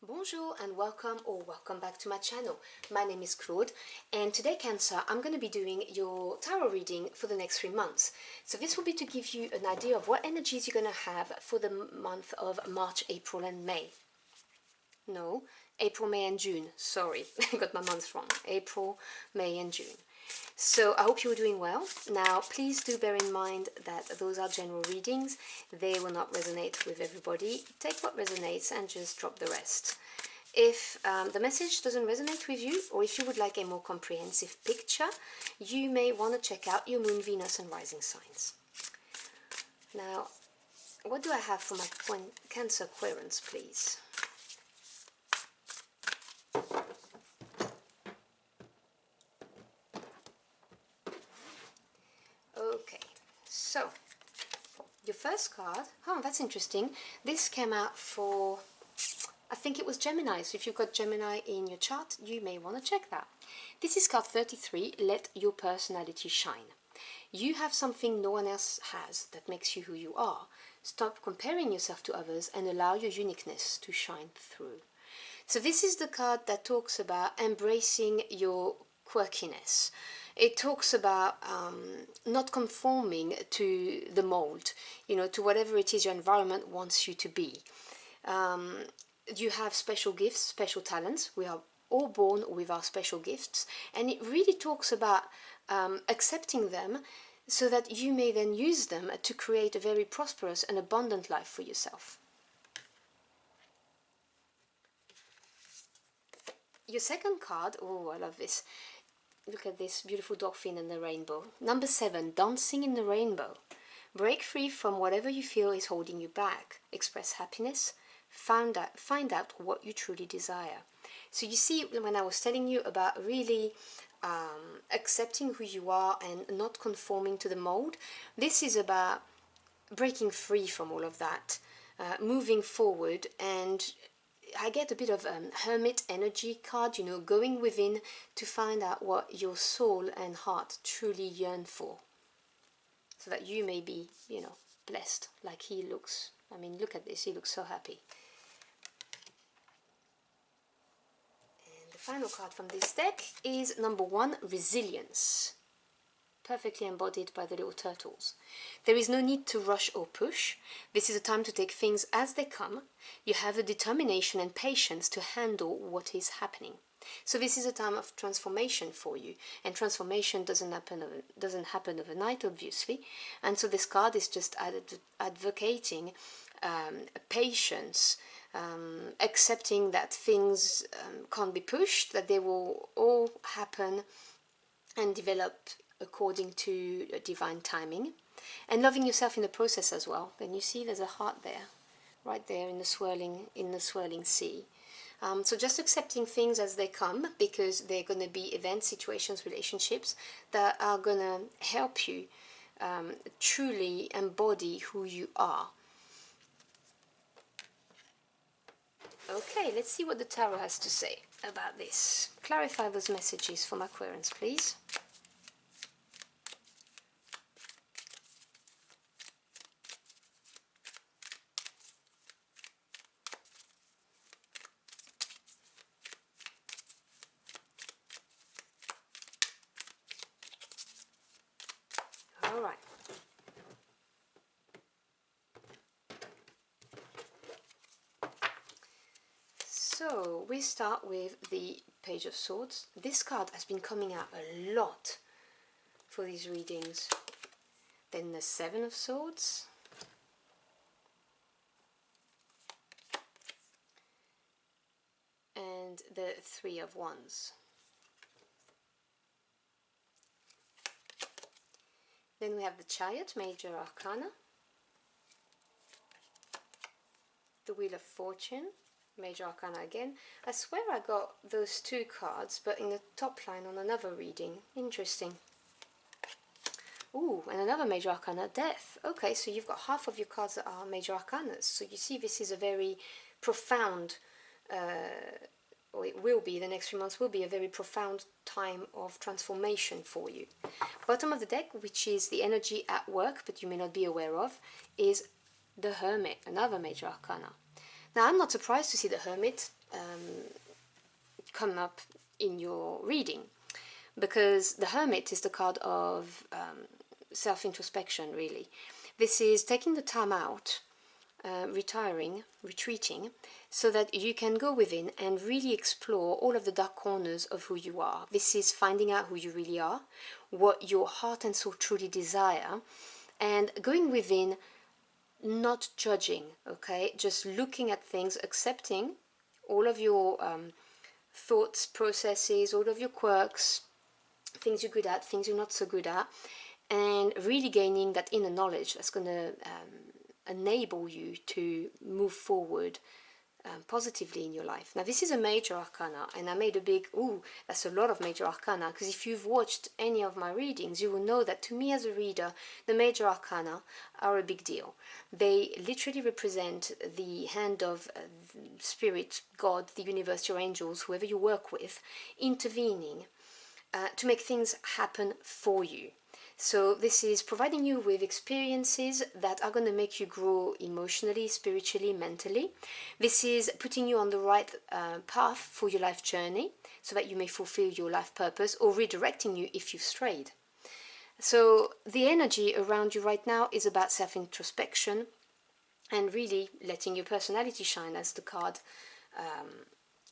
Bonjour and welcome back to my channel. My name is Claude and today, Cancer, I'm going to be doing your tarot reading for the next 3 months. So this will be to give you an idea of what energies you're going to have for the month of March, April and May. No, April, May and June. Sorry, I got my months wrong. April, May and June. So I hope you're doing well. Now, please do bear in mind that those are general readings. They will not resonate with everybody. Take what resonates and just drop the rest. If the message doesn't resonate with you, or if you would like a more comprehensive picture, you may want to check out your Moon, Venus and Rising signs. Now, what do I have for my Cancer querents, please? Okay, so your first card, oh, that's interesting. This came out for, I think it was Gemini. So if you've got Gemini in your chart, you may want to check that. This is card 33, Let Your Personality Shine. You have something no one else has that makes you who you are. Stop comparing yourself to others and allow your uniqueness to shine through. So this is the card that talks about embracing your quirkiness. It talks about not conforming to the mold, to whatever it is your environment wants you to be. You have special gifts, special talents. We are all born with our special gifts, and it really talks about accepting them so that you may then use them to create a very prosperous and abundant life for yourself. Your second card, oh, I love this. Look at this beautiful dolphin and the rainbow. Number 7, Dancing in the Rainbow. Break free from whatever you feel is holding you back. Express happiness. Find out what you truly desire. So you see, when I was telling you about really accepting who you are and not conforming to the mold, this is about breaking free from all of that, moving forward. And I get a bit of hermit energy card, going within to find out what your soul and heart truly yearn for, so that you may be, blessed like he looks. I mean, look at this, he looks so happy. And the final card from this deck is number 1, Resilience. Perfectly embodied by the little turtles. There is no need to rush or push. This is a time to take things as they come. You have the determination and patience to handle what is happening. So this is a time of transformation for you, and transformation doesn't happen overnight, obviously. And so this card is just advocating patience, accepting that things can't be pushed, that they will all happen and develop according to divine timing, and loving yourself in the process as well. Then you see there's a heart there, right there in the swirling sea. So just accepting things as they come, because they're going to be events, situations, relationships that are going to help you truly embody who you are. Okay, let's see what the tarot has to say about this. Clarify those messages for my querents, please. All right. So we start with the Page of Swords. This card has been coming out a lot for these readings. Then the 7 of Swords. And the 3 of Wands. Then we have the Chariot, Major Arcana. The Wheel of Fortune, Major Arcana again. I swear I got those 2 cards, but in the top line on another reading. Interesting. Ooh, and another Major Arcana, Death. Okay, so you've got half of your cards that are Major Arcanas. So you see, this is a very profound, or it will be, the next 3 months will be a very profound time of transformation for you. Bottom of the deck, which is the energy at work, but you may not be aware of, is the Hermit, another Major Arcana. Now, I'm not surprised to see the Hermit come up in your reading, because the Hermit is the card of self-introspection, really. This is taking the time out, retiring, retreating, so that you can go within and really explore all of the dark corners of who you are. This is finding out who you really are, what your heart and soul truly desire, and going within, not judging, okay? Just looking at things, accepting all of your thoughts, processes, all of your quirks, things you're good at, things you're not so good at, and really gaining that inner knowledge that's going to enable you to move forward positively in your life. Now, this is a major arcana, and I made a big, ooh, that's a lot of major arcana, because if you've watched any of my readings, you will know that to me as a reader, the major arcana are a big deal. They literally represent the hand of spirit, God, the universe, your angels, whoever you work with, intervening to make things happen for you. So this is providing you with experiences that are going to make you grow emotionally, spiritually, mentally. This is putting you on the right path for your life journey so that you may fulfill your life purpose, or redirecting you if you've strayed. So the energy around you right now is about self-introspection and really letting your personality shine, as the card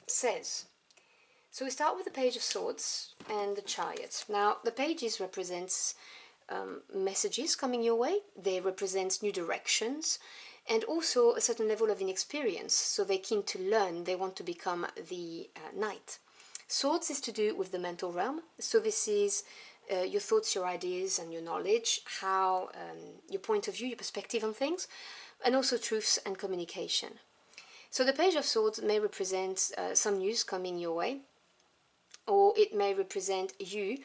says. So we start with the Page of Swords and the Chariot. Now, the pages represents messages coming your way. They represent new directions and also a certain level of inexperience. So they're keen to learn. They want to become the knight. Swords is to do with the mental realm. So this is your thoughts, your ideas, and your knowledge, how your point of view, your perspective on things, and also truths and communication. So the Page of Swords may represent some news coming your way, or it may represent you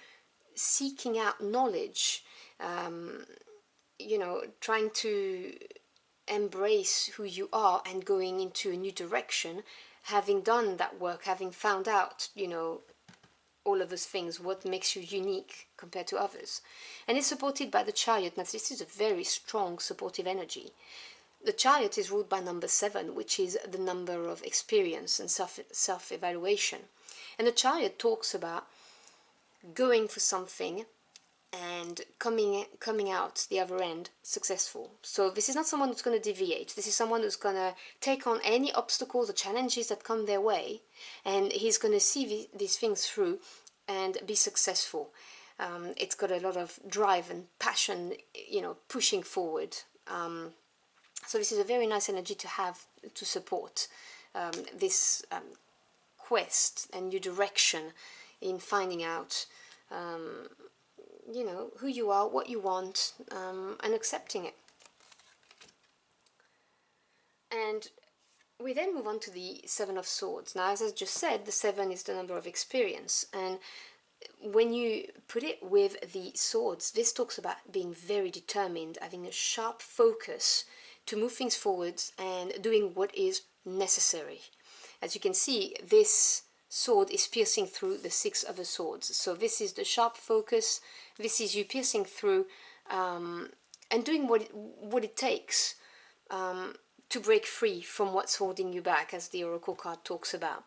seeking out knowledge, trying to embrace who you are and going into a new direction, having done that work, having found out, all of those things, what makes you unique compared to others. And it's supported by the Chariot. Now, this is a very strong supportive energy. The Chariot is ruled by number 7, which is the number of experience and self-evaluation. And the Chariot talks about going for something and coming out the other end successful. So this is not someone who's going to deviate. This is someone who's going to take on any obstacles or challenges that come their way, and he's going to see these things through and be successful. It's got a lot of drive and passion, pushing forward. So this is a very nice energy to have to support this quest and new direction in finding out, who you are, what you want, and accepting it. And we then move on to the 7 of Swords. Now, as I just said, the 7 is the number of experience, and when you put it with the swords, this talks about being very determined, having a sharp focus to move things forward and doing what is necessary. As you can see, this sword is piercing through the 6 of the swords. So this is the sharp focus. This is you piercing through and doing what it takes to break free from what's holding you back, as the Oracle card talks about.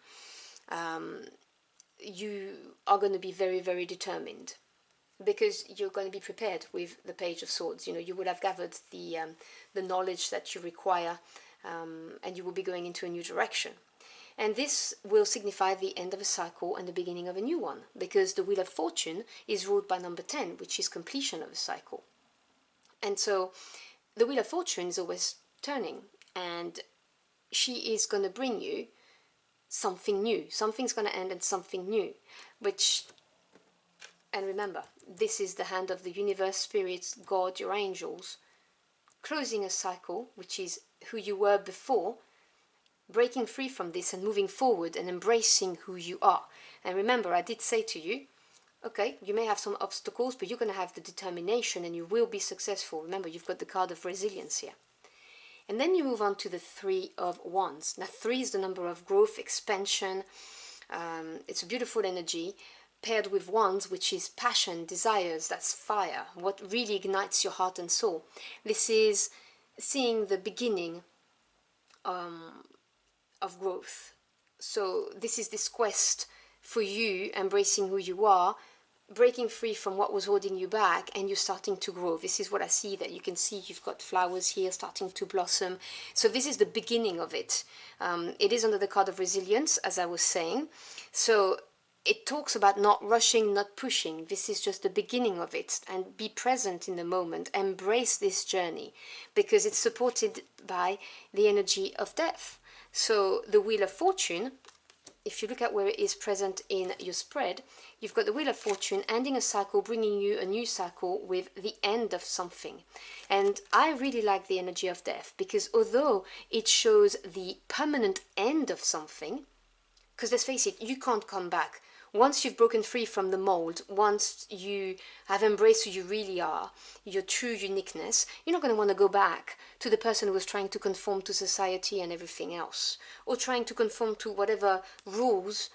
You are going to be very, very determined, because you're going to be prepared with the Page of Swords. You will have gathered the knowledge that you require, and you will be going into a new direction. And this will signify the end of a cycle and the beginning of a new one, because the Wheel of Fortune is ruled by number 10, which is completion of a cycle. And so the Wheel of Fortune is always turning, and she is going to bring you something new. Something's going to end and something new, and remember, this is the hand of the universe, spirits, God, your angels, closing a cycle, which is who you were before, breaking free from this and moving forward and embracing who you are. And remember, I did say to you, okay, you may have some obstacles, but you're going to have the determination and you will be successful. Remember, you've got the card of resilience here. And then you move on to the 3 of Wands. Now, 3 is the number of growth, expansion. It's a beautiful energy, paired with Wands, which is passion, desires, that's fire, what really ignites your heart and soul. This is seeing the beginning of growth. So this is this quest for you, embracing who you are, breaking free from what was holding you back, and you're starting to grow. This is what I see, that you can see you've got flowers here starting to blossom. So this is the beginning of it. It is under the card of resilience, as I was saying. So it talks about not rushing, not pushing. This is just the beginning of it, and be present in the moment. Embrace this journey, because it's supported by the energy of death. So the Wheel of Fortune, if you look at where it is present in your spread, you've got the Wheel of Fortune ending a cycle, bringing you a new cycle with the end of something. And I really like the energy of death, because although it shows the permanent end of something, because let's face it, you can't come back. Once you've broken free from the mold, once you have embraced who you really are, your true uniqueness, you're not going to want to go back to the person who was trying to conform to society and everything else, or trying to conform to whatever rules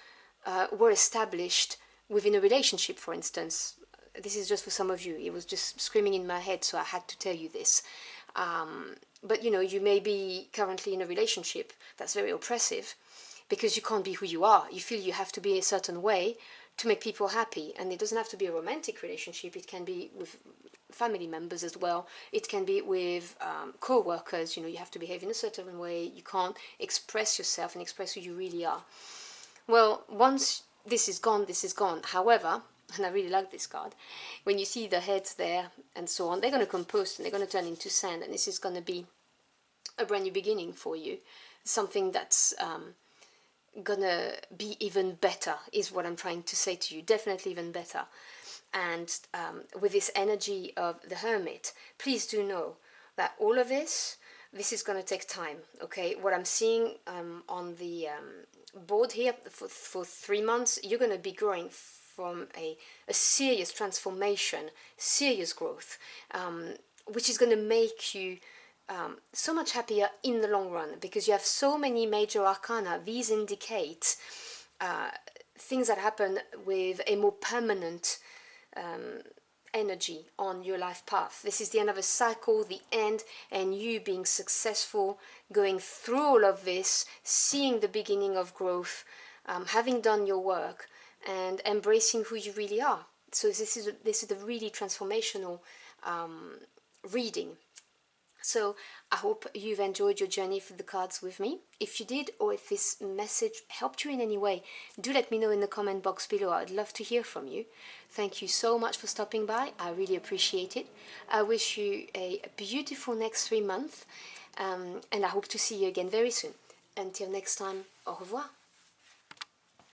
were established within a relationship, for instance. This is just for some of you. It was just screaming in my head, so I had to tell you this. But you know, you may be currently in a relationship that's very oppressive, because you can't be who you are. You feel you have to be a certain way to make people happy. And it doesn't have to be a romantic relationship. It can be with family members as well. It can be with co-workers. You know, you have to behave in a certain way. You can't express yourself and express who you really are. Well, once this is gone, this is gone. However, and I really like this card, when you see the heads there and so on, they're going to compost and they're going to turn into sand. And this is going to be a brand new beginning for you. Something that's gonna be even better, is what I'm trying to say to you. Definitely even better. And with this energy of the Hermit, please do know that all of this is going to take time. Okay, what I'm seeing on the board here, for 3 months, you're going to be growing from a serious transformation, serious growth, which is going to make you so much happier in the long run, because you have so many major arcana. These indicate things that happen with a more permanent energy on your life path. This is the end of a cycle, the end, and you being successful, going through all of this, seeing the beginning of growth, having done your work, and embracing who you really are. So this is a really transformational reading. So I hope you've enjoyed your journey through the cards with me. If you did, or if this message helped you in any way, do let me know in the comment box below. I'd love to hear from you. Thank you so much for stopping by. I really appreciate it. I wish you a beautiful next 3 months, and I hope to see you again very soon. Until next time, au revoir.